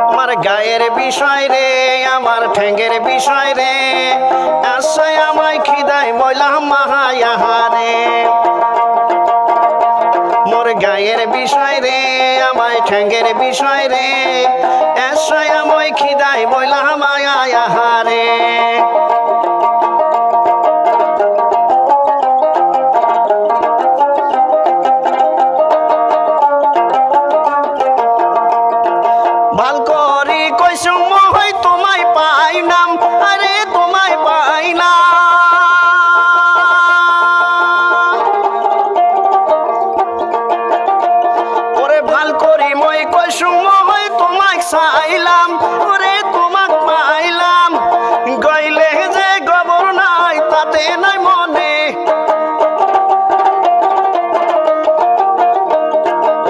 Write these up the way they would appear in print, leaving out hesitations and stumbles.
আমার গায়ের বিষয় রে আমার ঠেঙ্গের বিষয় রে আশায় আমায় খিদায় ময়লা মাহায়াহারে মোর গায়ের বিষয় রে আমায় ঠেঙ্গের বিষয় রে আশায় আমায় খিদায় ময়লা মায়াহারে ভাল করি কইছো মই তোমায় পাই নাম আরে তোমায় পাই না ওরে ভাল করি মই কইছো মই তোমায় চাইলাম ওরে তোমাক পাইলাম গইলে যে গবর নাই তাতে নাই মনে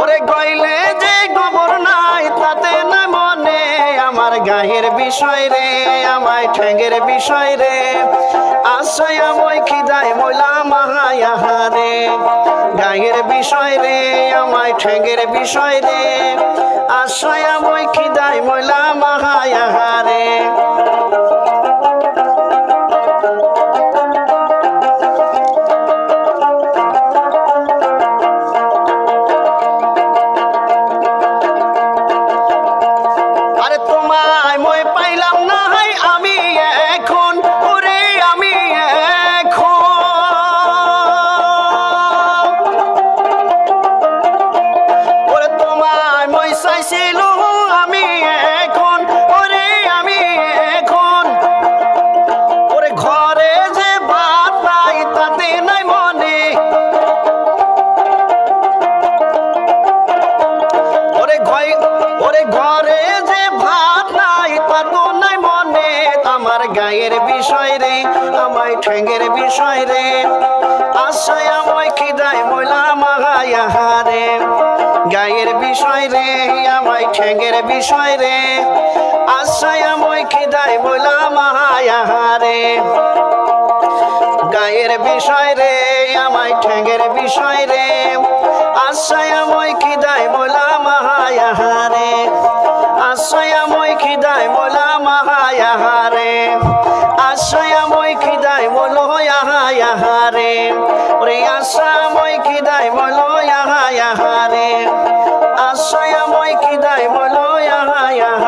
ওরে গইলে যে গবর নাই তাতে নাই মনে আমার গায়ের বিষয় রে আমায় ঠেঙ্গের বিষয় রে আশায় আমায় খিদায় ময়লা মাহায়াহারে গায়ের বিষয় রে আমায় ঠেঙ্গের বিষয় রে আশায় আমায় খিদায় ময়লা মাহায়াহারে আরে তোমায় মই পাইলাম না হাই আমি এখন ওরে আমি এখন ওরে তোমায় মই চাইছিল আমি এখন ওরে আমি এখন ওরে ঘরে যে ভাত নাই তাতে নাই মনে ওরে ঘরে যে ভাত নাই তাতো নাই মনে আমার গায়ের বিষয় রে আমায় ঠেঙ্গের বিষয় রে আশায় আমায় খিদায় ময়লা মাহায়াহারে গায়ের বিষয় রে আমায় ঠেঙ্গের বিষয় রে আশায় আমায় খিদায় ময়লা মাহায়াহারে গায়ের বিষয় রে আমায় ঠেঙ্গের বিষয় রে আশায় আমায় খিদায় ময়লা মাহায়াহারে আশায় আমায় খিদায় ময়লা মাহায়াহারে আশায় আমায় খিদায় ময়লাহায়াহারে ওরে আশা আমায় খিদায় ময়লাহায়াহারে আশায় আমায় খিদায় ময়লাহায়াহারে